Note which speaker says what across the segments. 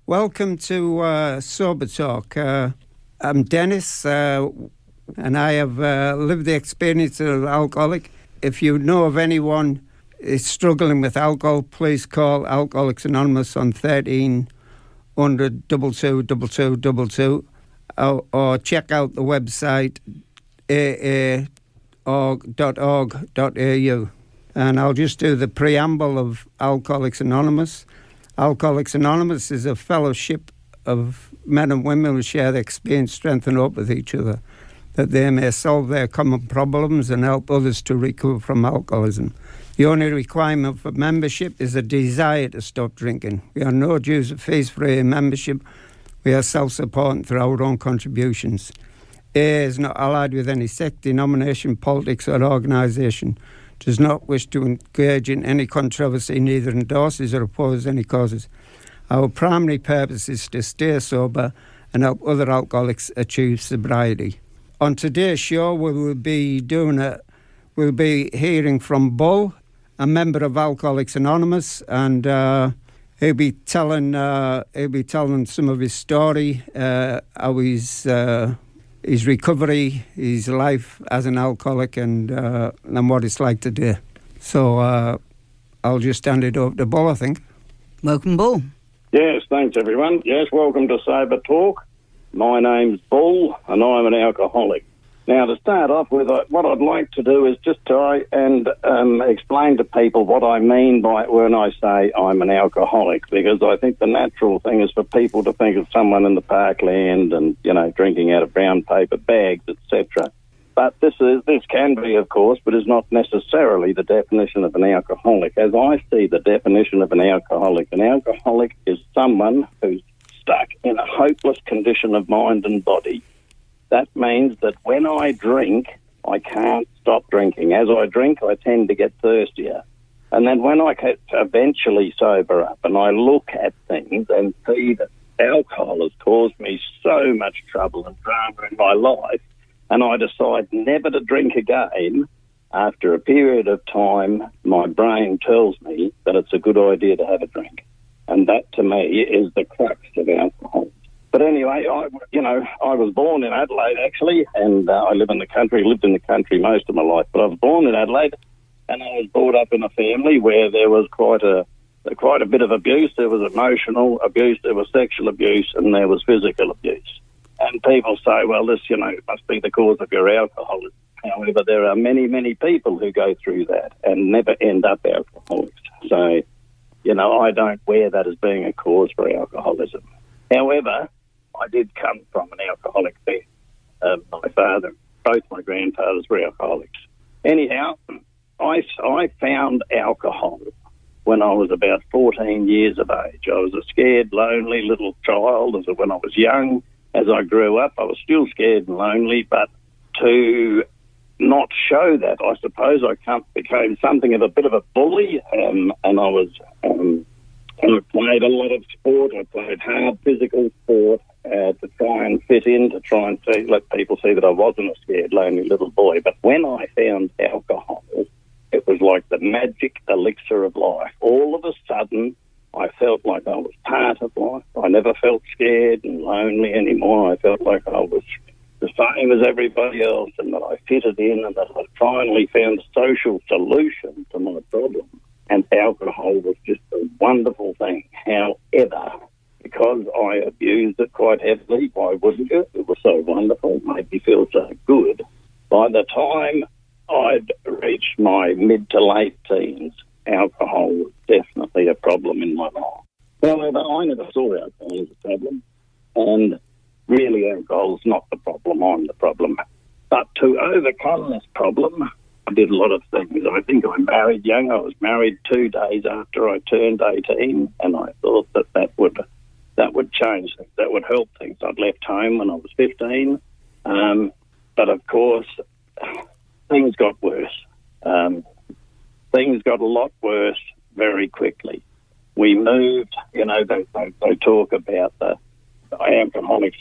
Speaker 1: Welcome to Sober Talk. I'm Dennis, and I have lived the experience of an alcoholic. If you know of anyone is struggling with alcohol, please call Alcoholics Anonymous on 1300 222222 or check out the website aa.org.au. And I'll just do the preamble of Alcoholics Anonymous. Alcoholics Anonymous is a fellowship of men and women who share their experience, strength and hope with each other, that they may solve their common problems and help others to recover from alcoholism. The only requirement for membership is a desire to stop drinking. We are no dues or fees for a membership. We are self-supporting through our own contributions. AA is not allied with any sect, denomination, politics or organisation. Does not wish to engage in any controversy, neither endorses or opposes any causes. Our primary purpose is to stay sober and help other alcoholics achieve sobriety. On today's show, we'll be hearing from Bull, a member of Alcoholics Anonymous, and he'll be telling some of his story, how his recovery, his life as an alcoholic, and what it's like today. So I'll just hand it over to Bull, I think.
Speaker 2: Welcome, Bull.
Speaker 3: Yes, thanks, everyone. Yes, welcome to Sober Talk. My name's Bull, and I'm an alcoholic. Now, to start off with, what I'd like to do is just try and explain to people what I mean by when I say I'm an alcoholic, because I think the natural thing is for people to think of someone in the parkland and, drinking out of brown paper bags, etc. But this can be, of course, but is not necessarily the definition of an alcoholic. As I see the definition of an alcoholic is someone who's stuck in a hopeless condition of mind and body. That means that when I drink, I can't stop drinking. As I drink, I tend to get thirstier. And then when I eventually sober up and I look at things and see that alcohol has caused me so much trouble and drama in my life, and I decide never to drink again, after a period of time, my brain tells me that it's a good idea to have a drink. And that, to me, is the crux of alcohol. But anyway, I was born in Adelaide, actually, and I lived in the country most of my life. But I was born in Adelaide, and I was brought up in a family where there was quite a bit of abuse. There was emotional abuse, there was sexual abuse, and there was physical abuse. And people say, well, this, must be the cause of your alcoholism. However, there are many, many people who go through that and never end up alcoholics. So, I don't wear that as being a cause for alcoholism. However, I did come from an alcoholic family. My father, both my grandfathers were alcoholics. Anyhow, I found alcohol when I was about 14 years of age. I was a scared, lonely little child when I was young. As I grew up, I was still scared and lonely, but to not show that, I suppose I became something of a bit of a bully, and I was... I played a lot of sport. I played hard physical sport to try and fit in, to try and let people see that I wasn't a scared, lonely little boy. But when I found alcohol, it was like the magic elixir of life. All of a sudden, I felt like I was part of life. I never felt scared and lonely anymore. I felt like I was the same as everybody else, and that I fitted in, and that I finally found a social solution to my problem. And alcohol was just a wonderful thing. However, because I abused it quite heavily, why wouldn't you? It was so wonderful, made me feel so good. By the time I'd reached my mid to late teens, alcohol was definitely a problem in my life. However, I never saw alcohol as a problem. And really, alcohol's not the problem, I'm the problem. But to overcome this problem, I did a lot of things. I think I married young. I was married 2 days after I turned 18, and I thought that would change things. That would help things. I'd left home when I was 15, but of course, things got worse. Things got a lot worse very quickly. We moved. They talk about the alcoholics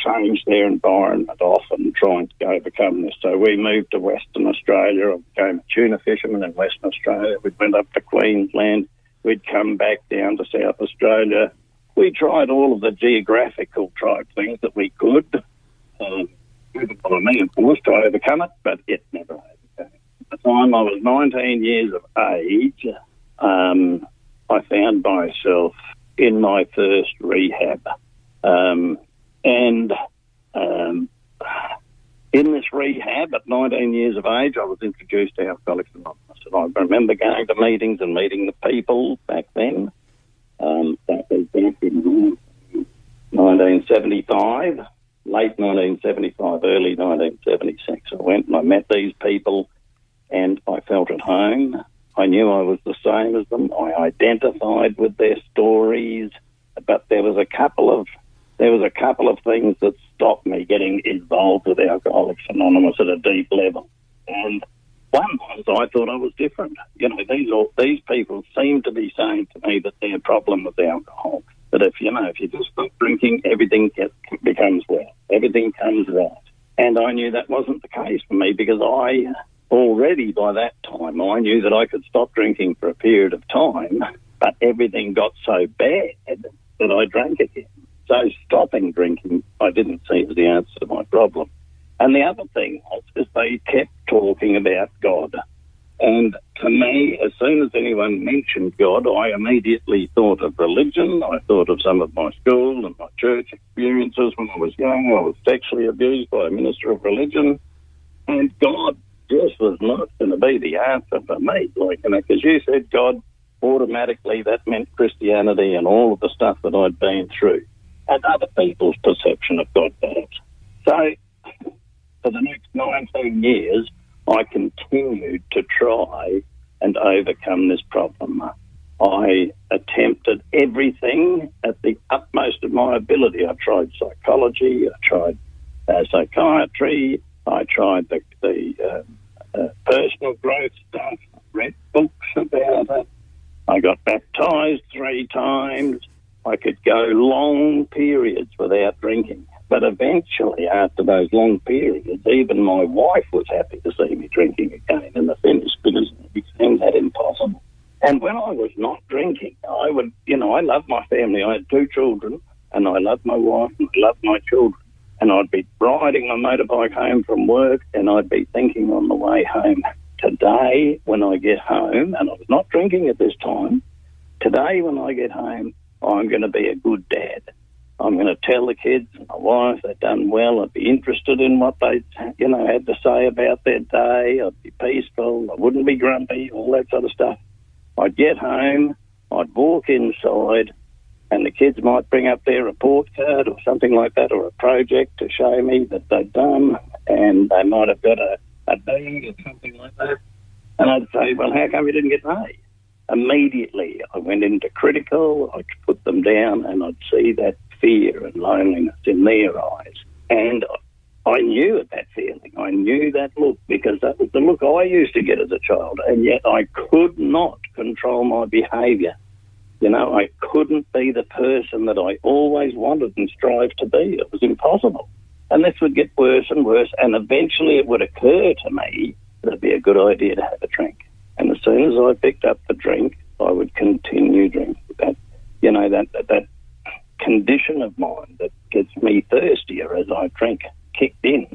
Speaker 3: change their environment often trying to overcome this. So we moved to Western Australia. I became a tuna fisherman in Western Australia. We went up to Queensland. We'd come back down to South Australia. we tried all of the geographical type things that we could. Driven by me, of course, to overcome it, but it never overcame. At the time I was 19 years of age, I found myself in my first rehab. In this rehab, at 19 years of age, I was introduced to Alcoholics Anonymous. And I remember going to meetings and meeting the people back then. That was back in 1975, late 1975, early 1976. I went and I met these people and I felt at home. I knew I was the same as them. I identified with their stories, but there was a couple of things that stopped me getting involved with Alcoholics Anonymous at a deep level. And one was I thought I was different. You know, these people seemed to be saying to me that their problem was alcohol. That if you just stop drinking, everything becomes well. Everything comes right. And I knew that wasn't the case for me because I already by that time, I knew that I could stop drinking for a period of time, but everything got so bad that I drank again. So stopping drinking, I didn't see as the answer to my problem. And the other thing was they kept talking about God. And to me, as soon as anyone mentioned God, I immediately thought of religion. I thought of some of my school and my church experiences when I was young. I was sexually abused by a minister of religion. And God just was not going to be the answer for me. Because you said God, automatically that meant Christianity and all of the stuff that I'd been through. And other people's perception of God, perhaps. So, for the next 19 years, I continued to try and overcome this problem. I attempted everything at the utmost of my ability. I tried psychology, I tried psychiatry, I tried the personal growth stuff, read books about it. I got baptised 3 times. I could go long periods without drinking. But eventually, after those long periods, even my wife was happy to see me drinking again in the finish because it became that impossible. And when I was not drinking, I would, I loved my family. I had 2 children, and I loved my wife, and I loved my children. And I'd be riding my motorbike home from work, and I'd be thinking on the way home, today when I get home, and I was not drinking at this time, today when I get home, I'm going to be a good dad. I'm going to tell the kids and my wife they've done well. I'd be interested in what they, had to say about their day. I'd be peaceful. I wouldn't be grumpy, all that sort of stuff. I'd get home. I'd walk inside and the kids might bring up their report card or something like that or a project to show me that they've done and they might have got a B or something like that. And I'd say, well, how come you didn't get an A? Immediately, I went into critical, I'd put them down and I'd see that fear and loneliness in their eyes. And I knew that feeling. I knew that look because that was the look I used to get as a child. And yet I could not control my behaviour. I couldn't be the person that I always wanted and strived to be. It was impossible. And this would get worse and worse. And eventually it would occur to me that it'd be a good idea to have a drink. And as soon as I picked up the drink, I would continue drinking. That condition of mine that gets me thirstier as I drink kicked in.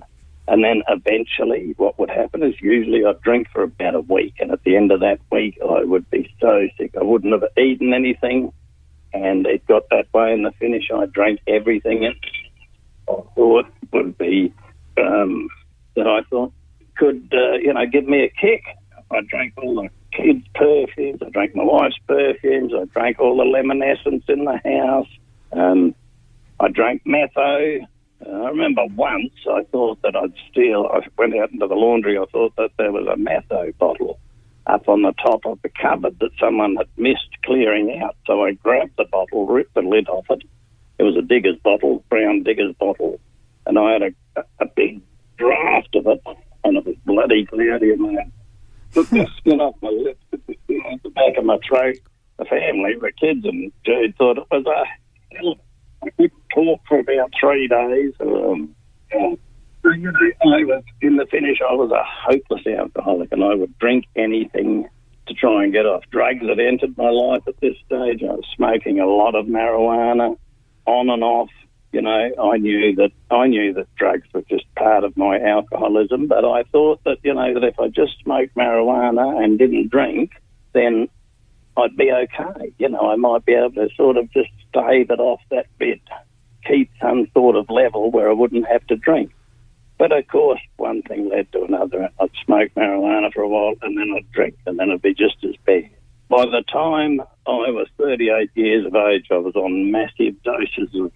Speaker 3: And then eventually what would happen is usually I'd drink for about a week. And at the end of that week, I would be so sick. I wouldn't have eaten anything. And it got that way in the finish. I drank everything. And I thought would be, that I thought could, give me a kick. I drank all the kids' perfumes. I drank my wife's perfumes. I drank all the lemon essence in the house. I drank metho. I remember once I thought that I went out into the laundry. I thought that there was a metho bottle up on the top of the cupboard that someone had missed clearing out. So I grabbed the bottle, ripped the lid off it. It was a Digger's bottle, brown Digger's bottle. And I had a big draft of it, and it was bloody cloudy in there. Took the skin off my lips, took the skin off the back of my throat. The family, the kids and Jude thought it was I couldn't talk for about 3 days. I was in the finish. I was a hopeless alcoholic, and I would drink anything to try and get off drugs that entered my life at this stage. I was smoking a lot of marijuana on and off. You know, I knew that drugs were just part of my alcoholism, but I thought that, you know, that if I just smoked marijuana and didn't drink, then I'd be okay. You know, I might be able to sort of just stave it off that bit, keep some sort of level where I wouldn't have to drink. But, of course, one thing led to another. I'd smoke marijuana for a while, and then I'd drink, and then it'd be just as bad. By the time I was 38 years of age, I was on massive doses of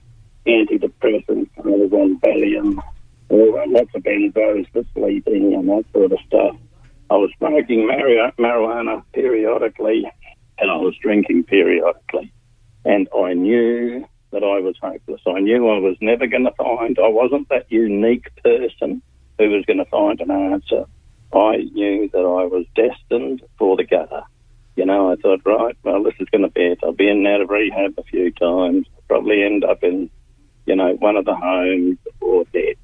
Speaker 3: antidepressants. I was on Valium, lots of benzos for sleeping and that sort of stuff. I was smoking marijuana periodically, and I was drinking periodically. And I knew that I was hopeless. I knew I was never going to I wasn't that unique person who was going to find an answer. I knew that I was destined for the gutter. You know, I thought, right, well, this is going to be it. I'll be in and out of rehab a few times, probably end up in, you know, one of the homes or dead.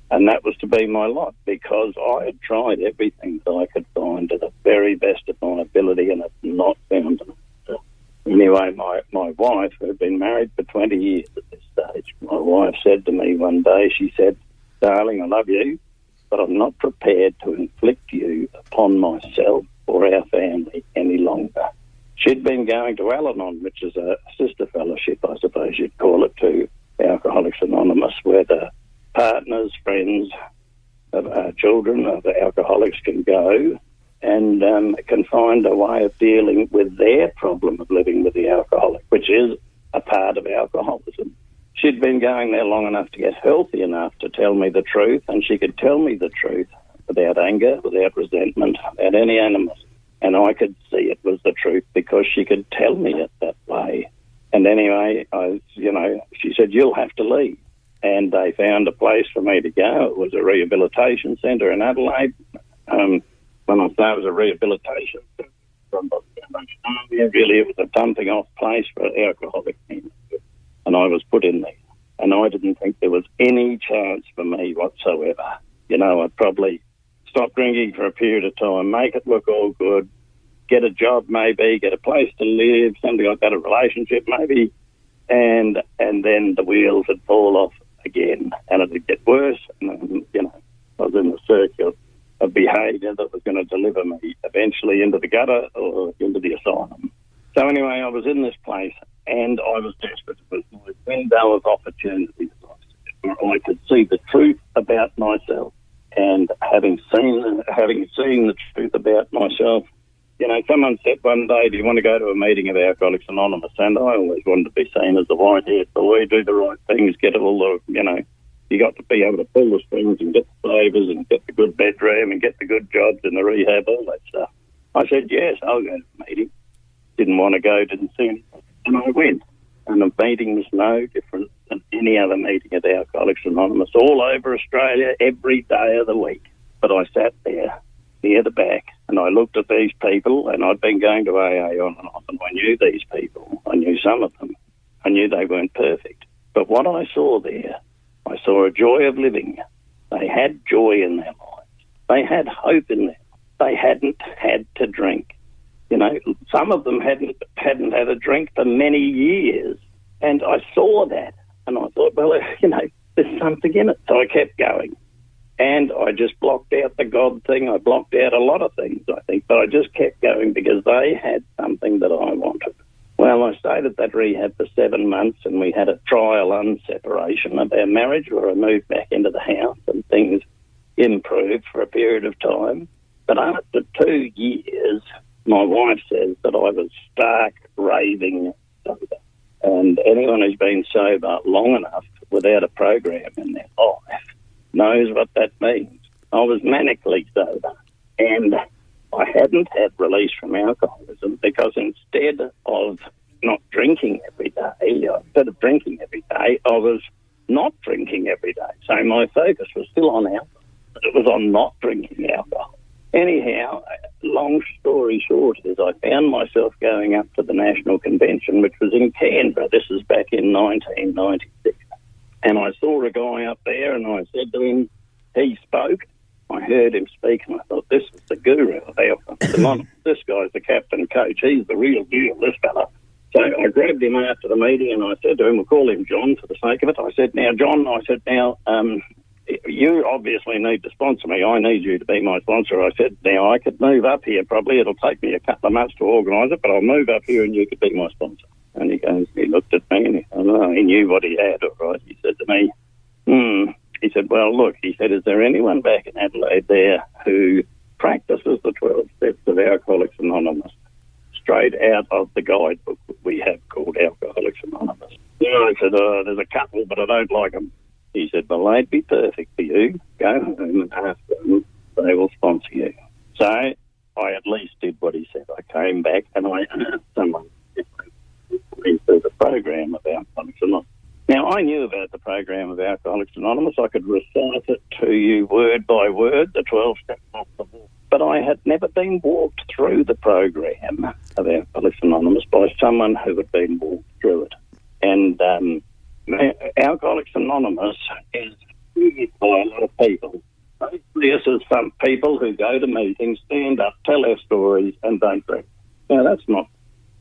Speaker 3: And that was to be my lot, because I had tried everything that I could find to the very best of my ability and had not found an answer. Anyway, my wife, who had been married for 20 years at this stage, my wife said to me one day, she said, "Darling, I love you, but I'm not prepared to inflict you upon myself or our family any longer." She'd been going to Al-Anon, which is a sister fellowship, I suppose you'd call it, to Alcoholics Anonymous, where the partners, friends of children of alcoholics can go and can find a way of dealing with their problem of living with the alcoholic, which is a part of alcoholism. She'd been going there long enough to get healthy enough to tell me the truth, and she could tell me the truth without anger, without resentment, without any animosity. And I could see it was the truth because she could tell me it that way. And anyway, she said, "You'll have to leave." And they found a place for me to go. It was a rehabilitation centre in Adelaide. When I say it was a rehabilitation centre, really it was a dumping off place for alcoholic men. And I was put in there. And I didn't think there was any chance for me whatsoever. You know, I'd probably stop drinking for a period of time, make it look all good, get a job maybe, get a place to live, something like that, a relationship maybe, and then the wheels would fall off again, and it would get worse, and you know, I was in the circle of behaviour that was going to deliver me eventually into the gutter or into the asylum. So anyway, I was in this place, and I was desperate. It was my window of opportunity, where I could see the truth about myself. And having seen the truth about myself, you know, someone said one day, "Do you want to go to a meeting of Alcoholics Anonymous?" And I always wanted to be seen as the white-haired boy, do the right things, get all the, you know, you got to be able to pull the strings and get the favours and get the good bedroom and get the good jobs in the rehab, all that stuff. I said, yes, I'll go to the meeting. Didn't want to go, didn't see anything. And I went. And the meeting was no different than any other meeting at Alcoholics Anonymous all over Australia every day of the week. But I sat there near the back and I looked at these people, and I'd been going to AA on and off, and I knew these people. I knew some of them. I knew they weren't perfect. But what I saw there, I saw a joy of living. They had joy in their lives. They had hope in them. They hadn't had to drink. You know, some of them hadn't had a drink for many years. And I saw that. And I thought, well, you know, there's something in it. So I kept going. And I just blocked out the God thing. I blocked out a lot of things, I think. But I just kept going because they had something that I wanted. Well, I stayed at that rehab for 7 months, and we had a trial unseparation of our marriage where I moved back into the house and things improved for a period of time. But after 2 years, my wife says that I was stark, raving sober. And anyone who's been sober long enough without a program in their life knows what that means. I was manically sober, and I hadn't had release from alcoholism because instead of not drinking every day, instead of drinking every day, I was not drinking every day. So my focus was still on alcohol. It was on not drinking alcohol. Anyhow, long story short is I found myself going up to the National Convention, which was in Canberra. This is back in 1996. And I saw a guy up there, and I said to him, he spoke. I heard him speak and I thought, this is the guru of Alcoholics Anonymous. This guy's the captain coach. He's the real deal, this fella. So I grabbed him after the meeting and I said to him, we'll call him John for the sake of it. I said, now, John, you obviously need to sponsor me. I need you to be my sponsor. I said, now, I could move up here probably. It'll take me a couple of months to organise it, but I'll move up here and you could be my sponsor. And he looked at me and he knew what he had, all right. He said to me, He said, well, look, he said, is there anyone back in Adelaide there who practices the 12 steps of Alcoholics Anonymous straight out of the guidebook that we have called Alcoholics Anonymous? Yeah, I said, there's a couple, but I don't like them. He said, well, they'd be perfect for you. Go home and ask them. They will sponsor you. So I at least did what he said. I came back and I asked someone if they went through the program of Alcoholics Anonymous. Now, I knew about the program of Alcoholics Anonymous. I could recite it to you word by word, the 12 steps off the book. But I had never been walked through the program of Alcoholics Anonymous by someone who had been walked through it. And Alcoholics Anonymous is used by a lot of people. This is some people who go to meetings, stand up, tell their stories, and don't drink. Now, that's not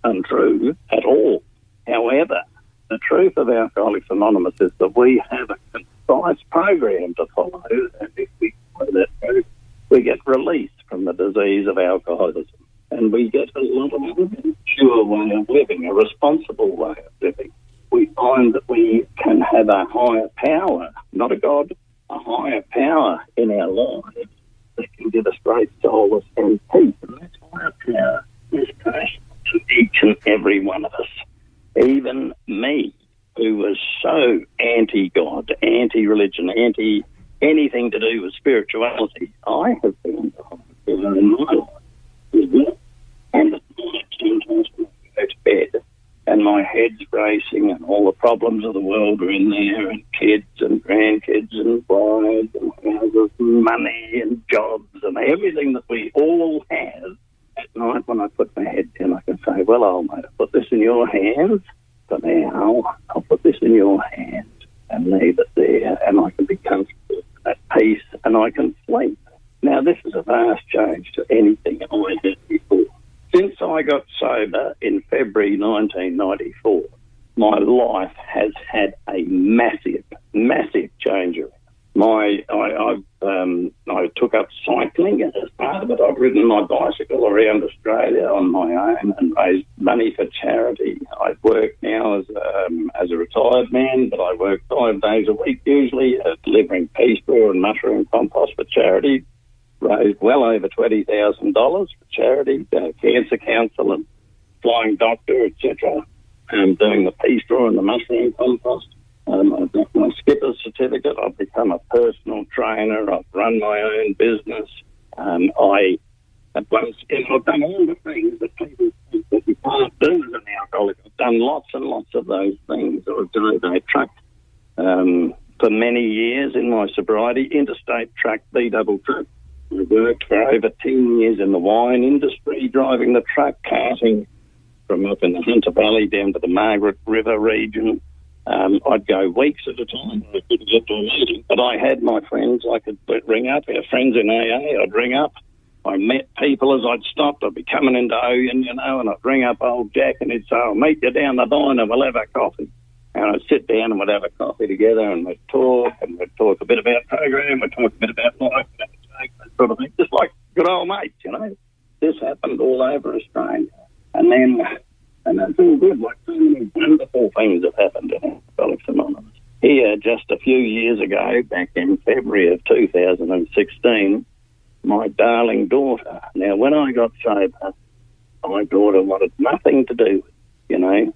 Speaker 3: untrue at all. However, the truth of Alcoholics Anonymous is that we have a concise program to follow, and if we follow that program, we get released from the disease of alcoholism, and we get a lot of mature way of living, a responsible way of living. We find that we can have a higher power, not a God, a higher power in our lives that can give us great solace and peace, and that higher power is personal to each and every one of us. Even me, who was so anti-God, anti-religion, anti-anything to do with spirituality, I have been in my life. And at night, sometimes when I go to bed and my head's racing and all the problems of the world are in there, and kids and grandkids and wives and houses and money and jobs and everything that we all have. At night, when I put my head down, I can say, well, old mate, I put this in your hands for now. I'll put this in your hands and leave it there, and I can be comfortable at peace, and I can sleep. Now, this is a vast change to anything I had before. Since I got sober in February 1994, my life has had a massive, massive change around. I took up cycling as part of it. I've ridden my bicycle around Australia on my own and raised money for charity. I work now as a retired man, but I work 5 days a week usually, delivering pea straw and mushroom compost for charity. Raised well over $20,000 for charity, cancer counsel and flying doctor, etc. Doing the pea straw and the mushroom compost. I've got my skipper's certificate. I've become a personal trainer. I've run my own business. I've done all the things that people think that you can't do as an alcoholic. I've done lots and lots of those things. I've drove a truck for many years in my sobriety, interstate truck, B-double truck. I worked for over 10 years in the wine industry, driving the truck, carting from up in the Hunter Valley down to the Margaret River region. I'd go weeks at a time. I couldn't get to a meeting. But I had my friends I could ring up. Our friends in AA, I'd ring up. I met people as I'd stopped. I'd be coming into Oyen, and I'd ring up old Jack and he'd say, I'll meet you down the diner, we'll have a coffee. And I'd sit down and we'd have a coffee together and we'd talk a bit about program, we'd talk a bit about life, that sort of thing, just like good old mates, This happened all over Australia. And that's all good, like so many wonderful things have happened in Alcoholics Anonymous. Here, just a few years ago, back in February of 2016, my darling daughter, now when I got sober, my daughter wanted nothing to do with it.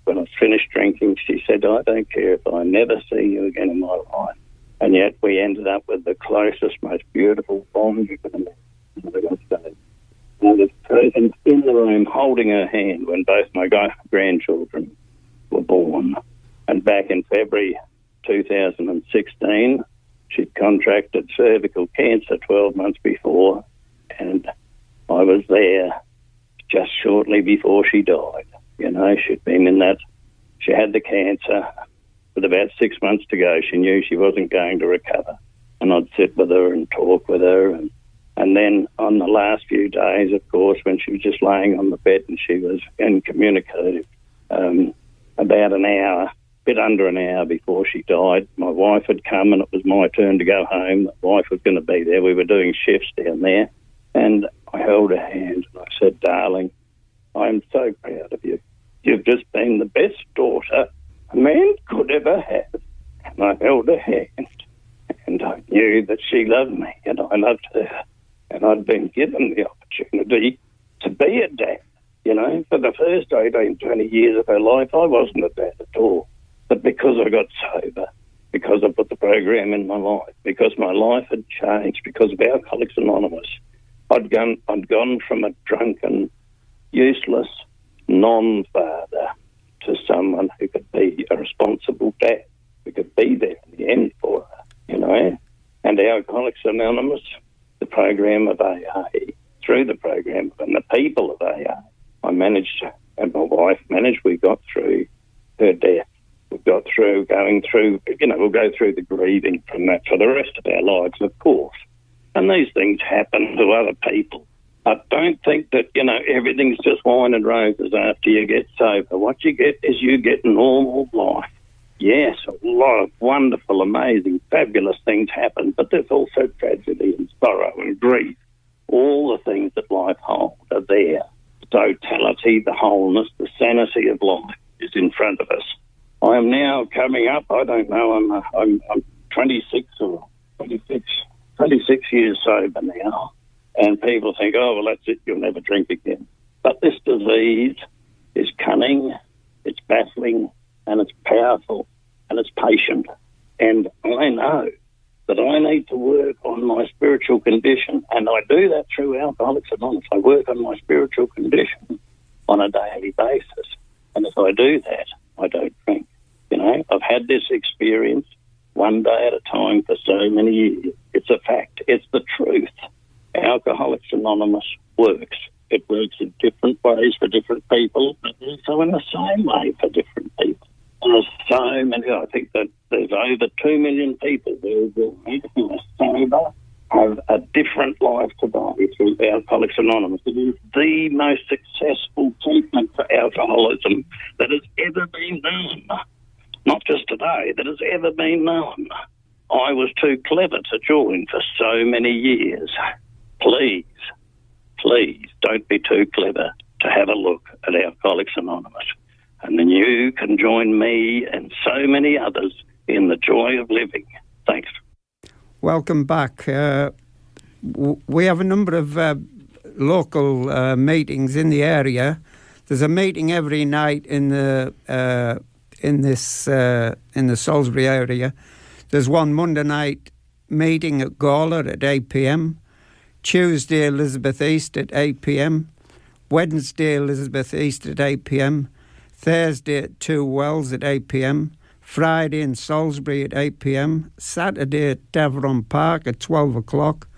Speaker 3: When I finished drinking, she said, I don't care if I never see you again in my life. And yet we ended up with the closest, most beautiful bond you could imagine. I got sober. I was present in the room holding her hand when both my grandchildren were born. And back in February 2016, she'd contracted cervical cancer 12 months before, and I was there just shortly before she died. She'd been in that. She had the cancer. With about 6 months to go, she knew she wasn't going to recover. And I'd sit with her and talk with her and And then on the last few days, of course, when she was just laying on the bed and she was incommunicative, about an hour, bit under an hour before she died, my wife had come and it was my turn to go home. The wife was going to be there. We were doing shifts down there. And I held her hand and I said, darling, I'm so proud of you. You've just been the best daughter a man could ever have. And I held her hand and I knew that she loved me and I loved her. And I'd been given the opportunity to be a dad. You know, for the first 18, 20 years of her life, I wasn't a dad at all. But because I got sober, because I put the program in my life, because my life had changed, because of Alcoholics Anonymous, I'd gone from a drunken, useless, non-father to someone who could be a responsible dad, who could be there in the end for her, you know. And Alcoholics Anonymous, the program of AA, through the program and the people of AA, I managed, and my wife managed, we got through her death. We got through going through, you know, we'll go through the grieving from that for the rest of our lives, of course. And these things happen to other people. I don't think that, you know, everything's just wine and roses after you get sober. What you get is you get normal life. Yes, a lot of wonderful, amazing, fabulous things happen, but there's also tragedy and sorrow and grief. All the things that life holds are there. The totality, the wholeness, the sanity of life is in front of us. I am now coming up, I don't know, I'm 26 or 26 years sober now, and people think, oh, well, that's it, you'll never drink again. But this disease is cunning, it's baffling, and it's powerful, and it's patient. And I know that I need to work on my spiritual condition, and I do that through Alcoholics Anonymous. I work on my spiritual condition on a daily basis. And if I do that, I don't drink. You know, I've had this experience one day at a time for so many years. It's a fact. It's the truth. Alcoholics Anonymous works. It works in different ways for different people, but also in the same way for different people. There's so many, I think that there's over 2 million people worldwide who are sober, have a different life today through Alcoholics Anonymous. It is the most successful treatment for alcoholism that has ever been known. Not just today, that has ever been known. I was too clever to join for so many years. Please don't be too clever to have a look at Alcoholics Anonymous. And then you can join me and so many others in the joy of living. Thanks.
Speaker 1: Welcome back. We have a number of local meetings in the area. There's a meeting every night in the Salisbury area. There's one Monday night meeting at Gawler at 8 p.m. Tuesday, Elizabeth East at 8 p.m. Wednesday, Elizabeth East at 8 p.m. Thursday at Two Wells at 8 p.m. Friday in Salisbury at 8 p.m. Saturday at Davron Park at 12 o'clock.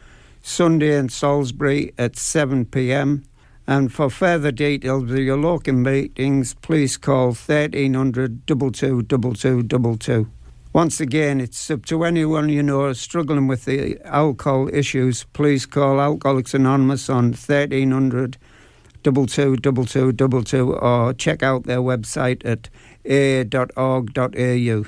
Speaker 1: Sunday in Salisbury at 7 p.m. And for further details of your local meetings, please call 1300 22 2222. Once again, it's up to anyone you know struggling with the alcohol issues. Please call Alcoholics Anonymous on 1300 22 2222 or check out their website at a.org.au.